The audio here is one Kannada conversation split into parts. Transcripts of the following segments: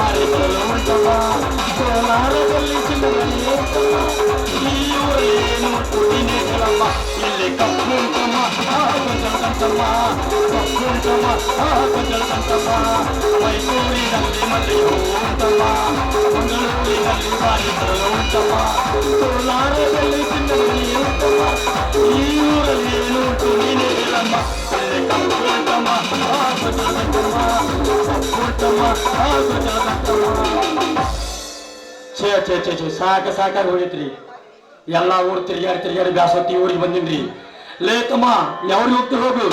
ಮಾರಿಸಲು ಉಂಟಮ್ಮ ಕೋಲಾರದಲ್ಲಿ ಚಿನ್ನದಲ್ಲಿ ಈ ಊರೇನು ನೀನೇ ಹೇಳಮ್ಮ ಇಲ್ಲಿ ಕಪ್ಪು ಉಂಟಮ್ಮ ಗೊಂಜಲ ಕಂಠಮ್ಮ ಕಪ್ಪು ಉಂಟಮ್ಮ ಗೊಂಜಲ ಕಂಠಮ್ಮ ಮೈಸೂರಿನಲ್ಲಿ ಮಲ್ಲಿಗೆ ಉಂಟಮ್ಮ ಮಂಗಳೂರಿನಲ್ಲಿ ಮಾರಿಸಲು ಉಂಟಮ್ಮ ಕೋಲಾರದಲ್ಲಿ ಚಿನ್ನದಲ್ಲಿ ಉಂಟಮ್ಮ ಈ ಊರಲ್ಲಿ ಏನು ಉಂಟು ನೀನೇ ಹೇಳಮ್ಮ ಇಲ್ಲಿ ಕಪ್ಪು ಉಂಟಮ್ಮ ಗೊಂಜಲ ಕಂಠಮ್ಮ ಕಪ್ಪು ಉಂಟಮ್ಮ ಗೊಂಜಲ ಕಂಠಮ್ಮ ಛೇ ಸಾಕಾಗಿ ಹೋಗಿತ್ರಿ ಎಲ್ಲಾ ಊರು ತಿರುಗಾಡಿ ಬ್ಯಾಸತ್ತಿ ಊರಿಗೆ ಬಂದಿನ್ರಿ ಲೇತಮ್ಮ ಯಾವ್ರಿಗೆ ಹೋಗ್ತೀವಿ ಹೋಗು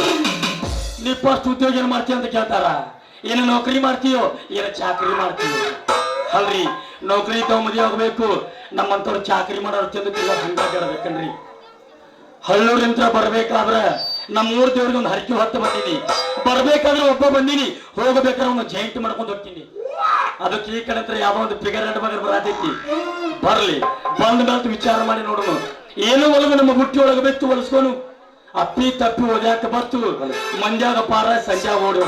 ನೀ ಫಸ್ಟ್ ಉದ್ಯೋಗ ಏನು ಮಾಡ್ತೀಯ ಅಂತ ಕೇಳ್ತಾರ ಏನು ನೌಕರಿ ಮಾಡ್ತೀಯೋ ಏನು ಚಾಕರಿ ಮಾಡ್ತೀಯೋ ಅಲ್ರಿ ನೌಕರಿ ತಾವ್ ಮದುವೆ ಆಗಬೇಕು ನಮ್ಮಂತವ್ರು ಚಾಕರಿ ಮಾಡೋರು ತಿಂದು ಹಂಗಾಗಿಡಬೇಕನ್ರಿ ಹಳ್ಳೂರಿಂತ್ರ ಬರ್ಬೇಕಾದ್ರೆ ನಮ್ಮೂರ್ ದೇವ್ರಿಗೆ ಒಂದು ಹರಕೆ ಹೊತ್ತು ಬಂದೀನಿ ಬರ್ಬೇಕಾದ್ರೆ ಒಬ್ಬ ಬಂದೀನಿ ಹೋಗಬೇಕಾದ್ರೆ ಒಂದು ಜೈಂಟ್ ಮಾಡ್ಕೊಂಡು ಹೋಗ್ತೀನಿ ಅದಕ್ಕೆ ಈ ಕಡೆ ಹತ್ರ ಯಾವ ಒಂದು ಫಿಗರ್ ಎರಡು ಬಗರ್ ಬರತೈತಿ ಬರ್ಲಿ ಬಂದ ಮೇಲೆ ವಿಚಾರ ಮಾಡಿ ನೋಡೋಣ ಏನು ಒಳಗ ನಮ್ಮ ಬುಟ್ಟಿ ಒಳಗೆ ಬೆತ್ತು ಹೊಲಸ್ಕೊನು ಅಪ್ಪಿ ತಪ್ಪಿ ಓದ್ಯಾಕ ಬತ್ತು ಮಂದ್ಯಾಗ ಪಾರ ಸಂಜೆ ಓಡಿ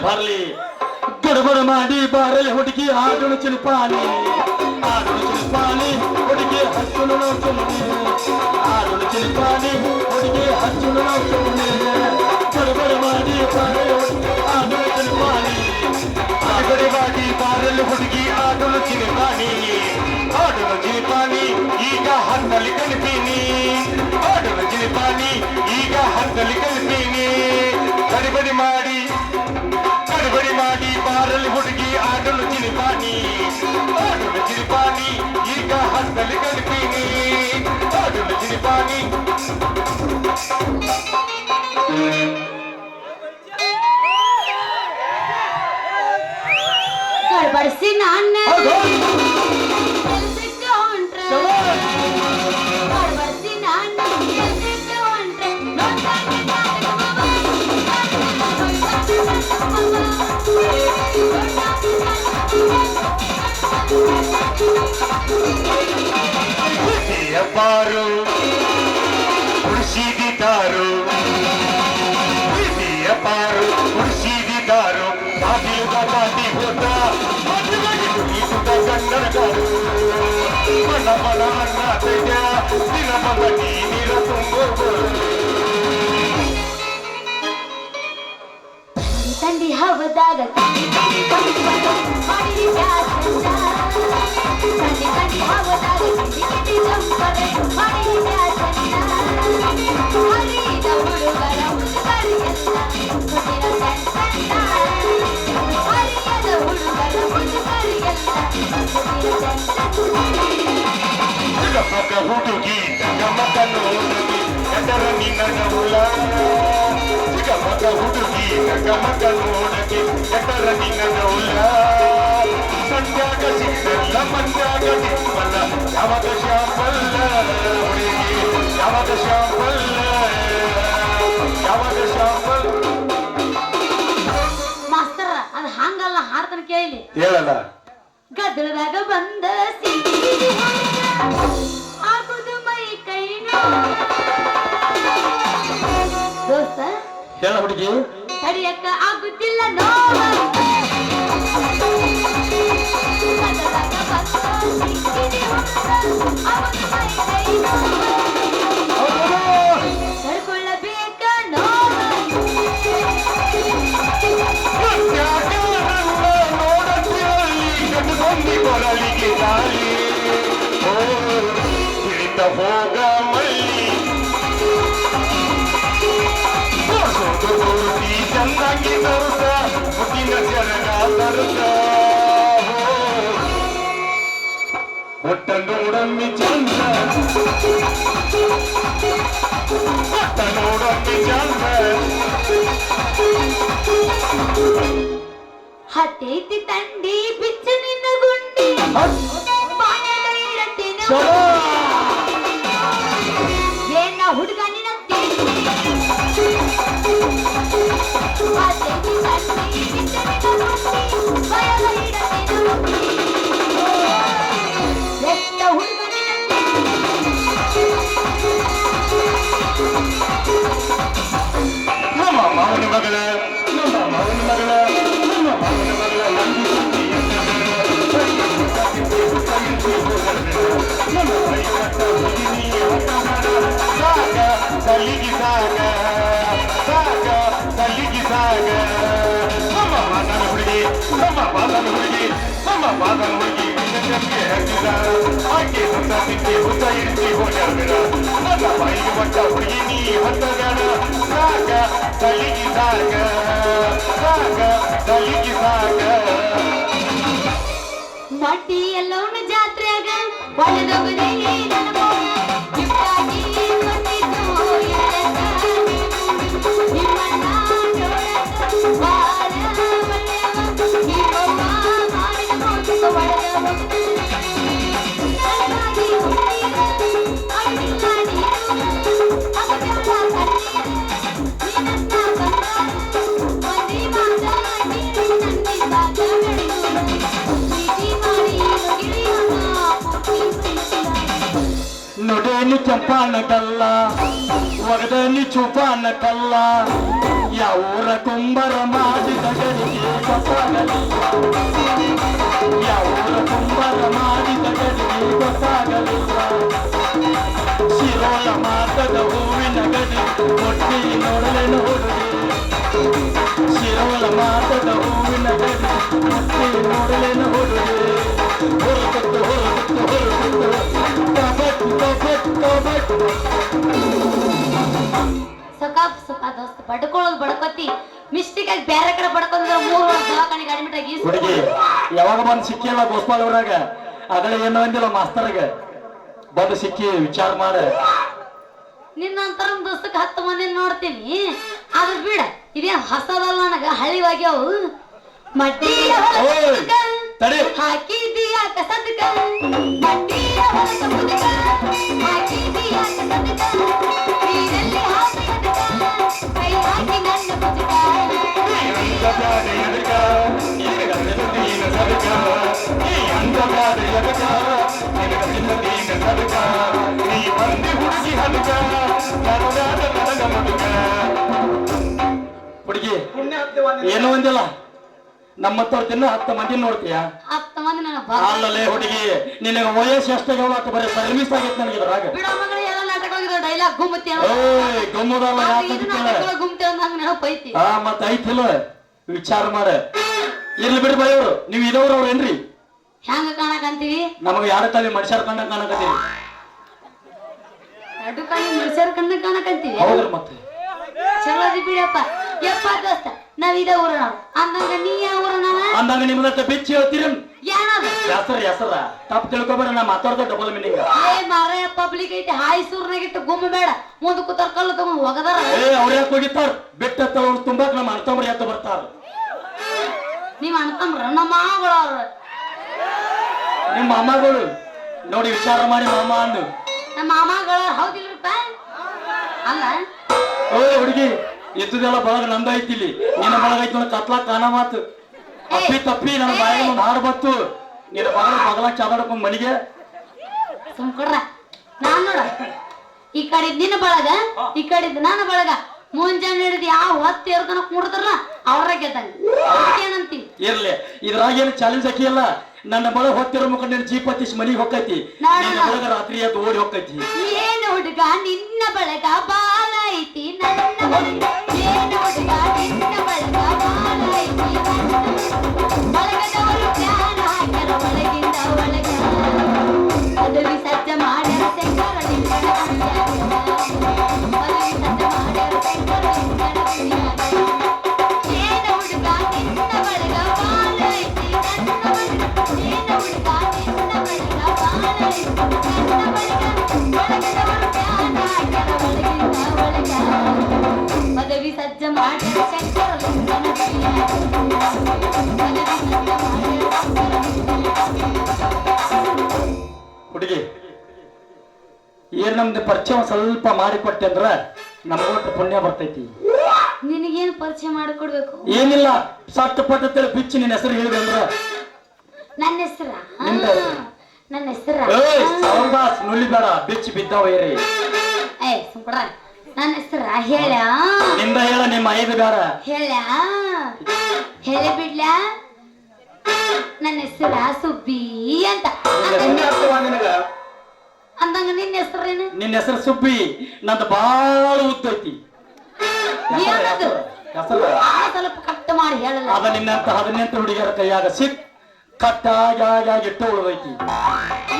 ಬರ್ಲಿ ಗಡಬಡ ಮಾಡಿ ಬಾರಲ್ಲಿ ಹುಡುಗಿ ಆಡಳು ಚಿಲ್ಪಾನಿ ಹುಡುಗಿ ಹಚ್ಚುಳು ಆಡಳು ಚಿಲ್ಪಾನಿ ಹುಡುಗಿ ಹಚ್ಚುಳು ಗಡಬಡ ಮಾಡಿ ಆಡಳು ಚಿಲ್ಪಾನಿ ಗಡಿವಾಗಿ ಬಾರಲು ಹುಡುಗಿ ಆಡಲು ಚಿಲಿಪಾನಿ ಈಗ ಹತ್ತಲಿ ಕಲಿತೀನಿ ಆಡಲು ಚಿಲಿಪಾನಿ ಈಗ ಹತ್ತಲಿ ಕಲಿತೀನಿ ಗಡಿಬಡಿ ಮಾಡಿ ಬಾರಲು ಹುಡುಗಿ ಆಡಲು ಚಿಲಿಪಾನಿ ಈಗ ಹತ್ತಲಿ ಕಲಿತೀನಿ ಆಡಲು ಚಿಲಿಪಾನಿ ಬರ್ಸಿ ನಾನು ಪಾರು ಉಳಿಸಿದಿದ್ದಾರು ಪಾರು ಉಳಿಸಿದಿದ್ದಾರು ಪಾಟಿ ಹೋದ ಕನ್ನಡಗಾರು ಮನ ಅನ್ನ ತೆಗ ದಿನ ಮಗನಿ ನೀರ ತುಂಬ ತಂಡಿ ಹವದಾಗ ಮಗ ಹುಡುಗಿ ಗಮಕ ನೋಡುಗಿ ಎದರ ನಿನ್ನ ನವುಲ ಮಗ ಹುಡುಗಿ ಗಮಕ ನೋಡಗಿ ಎದರ ನಿನ್ನ ನವುಲ ಸಂಜಾಗ ಸಿಕ್ಕಲ್ಲ ಮಂಜಾಗ ಸಿಕ್ಕಲ್ಲ ಯಾವಾಗ ಶಾಂಪಲ್ಲ ಹುಡುಗಿ ಯಾವಾಗ ಶಾಂಪಲ್ಲ ಮಾಸ್ತರ ಅದು ಹಂಗಲ್ಲ ಹಾಡ್ತಾನ ಕೇಳಿ ಹೇಳಲ್ಲ ಗದ್ದಲದಾಗ ಬಂದ ಆಗುದು ಮೈ ಕೈನ ದೋಸ್ತ ಹೇಳ ಹುಡುಗಿ ತಡಿಯಕ್ಕ ಆಗುತ್ತಿಲ್ಲ ನೋವ ಗದ್ದಲದಾಗ ಬಂದ ಆಗುದು ಮೈ ಕೈನ ತಡ್ಕೊಳ್ಳಬೇಕ ನೋವ ಕೊರಳಿಗೆ ದಾಳಿ ತಿಳಿತ ಹೋಗ ಮಳ್ಳಿ ಮೂರ್ತಿ ಚೆನ್ನಾಗಿ ತರುತ್ತ ಮುಗಿನ ಜರಗ ತರುತ್ತ ಒಟ್ಟ ನೋಡಮ್ಮಿ ಚಂದ ಒಟ್ಟ ನೋಡಮ್ಮಿ ಚಂದ ಹತ್ತೈತಿ ತಂಡಿ ಬಿಚ್ಚ ನಿನ್ನ ಗುಂಡಿ ಬಾಯದ ಇರಟ್ಟಿನ ಏನ ಹುಡುಗ ನಿನ್ನ ಹತ್ತೈತಿ ತಂಡಿ ಬಿಚ್ಚ ನಿನ್ನ ಗುಂಡಿ ಬಾಯದ ಇರಟ್ಟಿನ ಎಷ್ಟ ಹುಡುಗ ನಿನ್ನ ನಮ್ಮ ಮಾವನ ಮಗಳ ನಮ್ಮ ಮಾವನ ಮಗಳ ನಮ್ಮ ಮಾವನ ಮಗಳ ನಮ್ಮ ಬಾದನ ಹುಡುಗಿ ಹಚ್ಚಿದ ಆಕೆ ಹುತ್ತ ತಿಕ್ಕಿ ಹುತ್ತ ಇರಿಸಿ ಹೋಗ್ಯಾಡ ನನ್ನ ಬಾಯಿಗೆ ಒಟ್ಟ ಹುಡುಗಿ ನೀ ಹೊತ್ತಗಾಡ ಸಾಕ ತಲಿಗಿ ಸಾಕ ತಲಿಗಿ ಸಾಕ ಮಟ್ಟಿ ಎಲ್ಲವನ್ನ ಜಾತ್ರೆಯಾಗ ಒಳದವನೇ ನನ್ನ ಮೋಹ ಇಬ್ಬಾಗಿ ಬಂದಿದ್ದು ನಿಮ್ಮನ್ನ ನೋಡಕ ಬಾಳ ಒಳ್ಳೆಯವ ನಿಮ್ಮಮ್ಮ ಮಾಡಿದ ಮೋಸಕ ಒಳದವ ನನ್ನಾಗಿ ಹುಟ್ಟಿದ ಅಳ್ಳಿಲ್ಲ ನೀನು ಅಗಬೇಡ ಕಣ್ಣೀರ ನಿನ್ನ ಬಂಗಾರ ಒಂದೇ ಮಾತಾಗಿ ನನ್ನಿಂದಾಗ ನುಡೇನಿ ಚಂಪಾನ ಕಲ್ಲ ಒಗದನಿ ಚುಪಾನ ಕಲ್ಲ ಯಾವೂರ ಕುಂಬರ ಮಾಡಿದ ಗಡಿಗೆ ಗೊತ್ತಾಗಲಿಲ್ಲ ಯಾವೂರ ಕುಂಬರ ಮಾಡಿದ ಗಡಿಗೆ ಗೊತ್ತಾಗಲಿಲ್ಲ ಶಿರೋಳ ಮಾತದ ಹೂವಿನ ಗಡಿ ಮುಟ್ಟಿ ನೋಡಲೇನು ಹುಡುಗಿ ಶಿರೋಳ ಮಾತದ ಹೂವಿನ ಗಡಿ ಮುಟ್ಟಿ ನೋಡಲೇನು ಹುಡುಗಿ ಹೊರಗುತ್ತು ಸುಖ ದೋಸ್ತ ಬಡ್ಕೊಳ್ಳೋದು ಬಡ್ಕೊತಿ ಮಿಸ್ಟೇಕ್ ಆಗಿ ಬೇರೆ ಕಡೆ ಬಡ್ಕೊಂಡ್ರೆ 3 ವರ್ಷ ದವಾಖಾನೆಗೆ ಅಡ್ಮಿಟ್ ಆಗಿ ಹುಡುಗಿ ಯಾವಾಗ ಬಂದು ಸಿಕ್ಕಿಲ್ಲ ಗೋಸ್ಪಾಲ್ ಊರಾಗ ಆಗಲೇ ಏನು ಅಂದಿಲ್ಲ ಮಾಸ್ತರ್ಗ ಬಂದು ಸಿಕ್ಕಿ ವಿಚಾರ ಮಾಡ ನಿನ್ನಂತರ ದೋಸ್ತಕ್ಕೆ 10 ಮಂದಿ ನೋಡ್ತೀನಿ ಅದು ಬಿಡ ಇದೇನ್ ಹೊಸದಲ್ಲ ನನಗ ಹಳಿವಾಗ್ಯಾವು ಮಡ್ಡಿಯ ಹೊಲಕ ತಡಿ ಹಾಕಿದೀಯ ಕಸದಕ ಮಡ್ಡಿಯ ಹೊಲಕ ಮುದಕ ಹಾಕಿದೀಯ ಕಸದಕ ನೀರಲ್ಲಿ ಹಾಕಿದಕ ಕೈ ಹಾಕಿ ನನ್ನ ಮುದಕ ಹುಡುಗಿ ಏನು ಒಂದಿಲ್ಲ ನಮ್ಮತ್ತವ್ರ ದಿನ 10 ಮಂದಿ ನೋಡ್ತೀಯ 10 ಮಂದಿ ನನ್ನ ಅಲ್ಲಲೇ ಹುಡುಗಿ ನಿನಗೆ ವಯಸ್ಸು ಎಷ್ಟಾಗ ಬರೀ ಸರ್ವಿಸ್ ಆಗೈತೆ ನನಗೆ ಇದ್ರಾಗ ಬಿಡ ಮಗಳ ಎಲ್ಲ ನಾಟಕ ಹೋಗಿರೋ ಡೈಲಾಗ್ ಗುಮ್ಮತಿ ಓಯ್ ಗಮ್ಮದಲ್ಲ ಯಾಕೆ ಗುಮ್ಮತಿ ಅಂದಾಗ ನೆನಪೈತಿ ಮತ್ತ ಐತಿಲ್ಲ ವಿಚಾರ ಮಾಡ ಇರ್ಲಿ ಬಿಡಿ ಬೈಯವರು ನೀವು ಇದವ್ರ ಅವ್ರು ಏನ್ರಿ ಹೆಂಗ ಕಾಣಕಂತೀವಿ ನಮಗೆ ಯಾರ ತಲೆ ಮನುಷ್ಯರ ಕಂಡ ಕಾಣಕತ್ತೀವಿ ಎರಡು ಕಣ್ಣು ಮನುಷ್ಯರ ಕಣ್ಣ ಕಾಣಕಂತೀವಿ ಹೌದ್ರಿ ಮತ್ತೆ ಚಲೋ ಬಿಡಪ್ಪ ಯಪ್ಪ ದೋಸ್ತ ನಾವ್ ಇದ ಊರ ಅಂದಂಗ ನೀ ಯಾವ ಊರ ಅಂದಾಗ ನಿಮ್ದತ್ತ ಬಿಚ್ಚಿ ಹೇಳ್ತೀರಿ ಏನದು ಹೆಸರ ತಪ್ಪು ತಿಳ್ಕೊಬೇಡ ನಾ ಮಾತಾಡ್ದ ಡಬಲ್ ಮೀನಿಂಗ್ ಏ ಮಾರೇ ಪಬ್ಲಿಕ್ ಐತಿ ಹಾಯ್ ಸೂರ್ನಾಗಿಟ್ಟು ಗುಮ್ಮ ಬೇಡ ಮುಂದ ಕೂತಾರ ಕಲ್ಲು ತಗೊಂಡ್ ಹೋಗದಾರ ಅವ್ರ ಯಾಕೆ ಹೋಗಿತ್ತಾರ ಬೆಟ್ಟ ತಗೊಂಡು ತುಂಬಾಕ್ ನಮ್ಮ ಅಣ್ತಂಬ್ರಿ ಎತ್ತ ಬರ್ತಾರ ನೀವ್ ಅಣ್ತಂಬ್ರ ನಮ್ಮ ಮಾವಗಳ ನಿಮ್ಮ ಮಾಮಗಳು ನೋಡಿ ವಿಚಾರ ಮಾಡಿ ಮಾಮ ಅಂದು ನಮ್ಮ ಮಾಮಗಳ ಹೌದಿಲ್ರಪ್ಪ ಅಲ್ಲ ಓ ಹುಡುಗಿ ಎತ್ತದೆಲ್ಲ ಬಳಗ ನಂದ ಐತಿಲಿ ನಿನ್ನ ಬಳಗ ಐತಿ ನೋಡಿ ಕತ್ಲಾ ಕಾಣ ಮಾತು ತಪ್ಪಿ ನನ್ನ ಬಾಯಿಗೆ ಒಂದು ಹಾಡು ಬತ್ತು ನಿನ್ನ ಬಗಲ ಚಾದಾಡ್ಕೊಂಡ್ ಮನಿಗೆ ಸುಮ್ಕೊಡ್ರ ನಾನ್ ನೋಡ ಈ ಕಡೆ ನಿನ್ನ ಬಳಗ ಈ ಕಡೆ ನನ್ನ ಬಳಗ ಮುಂಜಾನೆ ಹಿಡಿದು ಯಾವ ಹೊತ್ತು ಇರ್ತಾನ ಕೂಡ್ತಾರಲ್ಲ ಅವ್ರ ಗೆದ್ದಂಗ ಏನಂತೀವಿ ಇರ್ಲಿ ಇದ್ರಾಗ ಏನು ಚಾಲೆಂಜ್ ಹಾಕಿಯಲ್ಲ ನನ್ನ ಬಳ ಹೊತ್ತಿರೋ ಮುಖ ನಿನ್ನ ಜೀಪ್ ಹತ್ತಿಸ್ ಮನಿಗೆ ಹೊಕ್ಕೈತಿ ನಿನ್ನ ಬಳಗ ರಾತ್ರಿ ಎದ್ದು ಓಡಿ ಹೊಕ್ಕೈತಿ ಏನು ಹುಡುಗ ನಿನ್ನ ಬಳಗ ಬಾಳ ಐತಿ ನನ್ನ ಹುಡುಗ ಏನು ಹುಡುಗ ನಿನ್ನ ಬಳಗ ಬಾಳ ಐತಿ ಬಳಗದವರು ಜ್ಞಾನ ಹಾಕ್ಯಾರ ಒಳಗಿಂದ ಒಳಗ ಪದವಿ ಸಜ್ಜ ಮಾಡ್ಯಾರ ಶಂಕರ ನಿಂಗಣ ಪದವಿ ಸಜ್ಜ ಮಾಡ್ಯಾರ ಶಂಕರ ನಿಂಗಣ ಏನು ಹುಡುಗ ನಿನ್ನ ಬಳಗ ಬಾಳ ಐತಿ ನನ್ನ ಬಳಗ ಏನು ಹುಡುಗ ನಿನ್ನ ಬಳಗ ಬಾಳ ಐತಿ ನನ್ನ ಬಳಗ ಬಳಗದವರು ಜ್ಞಾನ ಹಾಕ್ಯಾರ ಒಳಗಿಂದ ಒಳಗ ಪದವಿ ಸಜ್ಜ ಮಾಡ್ಯಾರ ಶಂಕರ ನಿಂಗಣ ಹುಡುಗಿ ಏನ್ ನಮ್ದು ಪರಿಚಯ ಸ್ವಲ್ಪ ಮಾಡಿಕೊಟ್ಟೆ ಅಂದ್ರ ನಮಗೊಟ್ಟು ಪುಣ್ಯ ಬರ್ತೈತಿ ನಿನಗೇನು ಪರಿಚಯ ಮಾಡಿಕೊಡ್ಬೇಕು ಏನಿಲ್ಲ ಸಟ್ಟ ಪಟ್ಟ ಬಿಚ್ಚಿ ನಿನ್ನ ಹೆಸರು ಹೇಳಿದೆ ಅಂದ್ರ ನನ್ನ ಹೆಸರ ನನ್ನ ಹೆಸರ ಸೌದಾಸ್ ನುಲಿ ಬೇಡ ಬಿಚ್ಚಿ ಬಿದ್ದಾವ ಏರಿ ಏ ಸುಂಪಡ ನನ್ನ ಹೆಸರ ಹೇಳ ನಿಂದ ಹೇಳ ನಿಮ್ಮ ಐದು ಬೇಡ ಹೇಳ ಹೇಳಿ ಬಿಡ್ಲಾ ನನ್ನ ಹೆಸರ ಸುಬ್ಬಿ ಅಂತ ಅಂದಂಗ ನಿನ್ನ ಹೆಸರೇನು ನಿನ್ನ ಹೆಸರು ಸುಬ್ಬಿ ನಂದು ಬಾಳ ಉದ್ದೈತಿ ಏನದು ಹೆಸರು ಸ್ವಲ್ಪ ಕಟ್ ಮಾಡಿ ಹೇಳಲ್ಲ ಅದ ನಿನ್ನಂತ 18 ಹುಡುಗಿಯರ ಕೈಯಾಗ ಸಿಕ್ ಕಟ್ಟಾಗಿ ಇಟ್ಟು ಉಳಿದೈತಿ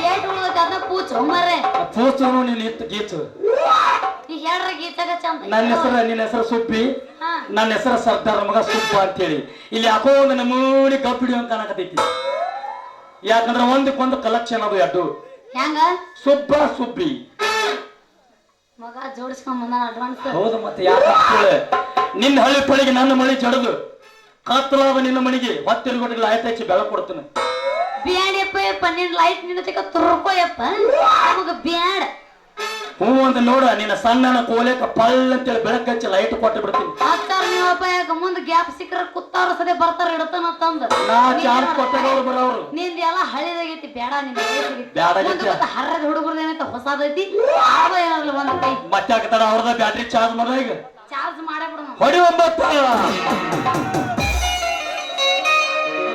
ಏಟ್ ಉಳ್ದೈತಿ ಅದನ್ನ ಪೂಚು ಮರ್ರೆ ಪೂಸನು ನೀನ್ ಇತ್ತು ಗೀಚು ಈಗ ಹೇಳ್ರ ಗೀತಾಗ ಚಂದ ನಿನ್ನ ಹೆಸರು ಸುಬ್ಬಿ ಹಾ ನನ್ನ ಹೆಸರು ಸರ್ದಾರ ಮಗ ಸುಬ್ಬ ಅಂತೇಳಿ ಇಲ್ಲಿ ಯಾಕೋ ಒಂದು ನಮೂನಿ ಕಪ್ಪಿಡಿ ಅಂತ ಕಾಣಕತೈತಿ ಯಾಕಂದ್ರೆ ಒಂದಕ್ಕೊಂದು ಕಲೆಕ್ಷನ್ ಅದು ಎಡ್ಡು ಹೆಂಗ ಸುಬ್ಬ ಸುಬ್ಬಿ ಮಗ ಜೋಡಿಸ್ಕೊಂಡ್ ಬಂದಾನ ಅಡ್ವಾನ್ಸ್ ಹೌದು ಮತ್ತೆ ಯಾಕೆ ನಿನ್ನ ಹಳ್ಳಿ ಪಳಿಗೆ ನನ್ನ ಮಳಿ ಜಡದು ಕತ್ತಲಾದ ನಿನ್ನ ಮಣಿಗೆ ಹೊತ್ತಿರುಗಟ್ಟಿಗೆ ಆಯ್ತು ಹಚ್ಚಿ ಬೆಳಕು ಕೊಡ್ತಾನೆ ಬ್ಯಾಡಪ್ಪ ಯಪ್ಪ ನಿನ್ ಲೈಟ್ ನಿನ್ನ ತಕ ತುರ್ಕೋಯಪ್ಪ ನಮಗ ಬ್ಯಾಡ ಹೂ ಅಂತ ನೋಡ ನಿನ್ನ ಸಣ್ಣ ಕೋಲೆಕ ಪಳ್ಳ ಅಂತೇಳಿ ಬೆಳಕು ಹಚ್ಚಿ ಲೈಟ್ ಕೊಟ್ಟು ಬಿಡ್ತೀನಿ ಹತ್ತಾರ ನೀವಪ್ಪ ಯಾಕ ಮುಂದೆ ಗ್ಯಾಪ್ ಸಿಕ್ಕರ ಕುತ್ತಾರ ಸದೆ ಬರ್ತಾರ ಇಡತಾನ ತಂದ ನಾ ಚಾರ್ಜ್ ಕೊಟ್ಟದವ್ರು ಬರೋರು ನಿಂದ ಎಲ್ಲ ಹಳಿದಾಗೈತಿ ಬೇಡ ನಿಂದ ಬ್ಯಾಡಾಗೈತಿ. ಹರ್ರದ ಹುಡುಗರ್ದ ಏನೈತ ಹೊಸದೈತಿ ಆವ ಏನಾರಲ್ಲ ಒಂದ್ ಕೈ ಮತ್ತೆ ಹಾಕ್ತಾರ ಅವ್ರದ ಬ್ಯಾಟ್ರಿ ಚಾರ್ಜ್ ಮಾಡ ಈಗ ಚಾರ್ಜ್ ಮಾಡೇ ಬಿಡು ಹೊಡಿ 9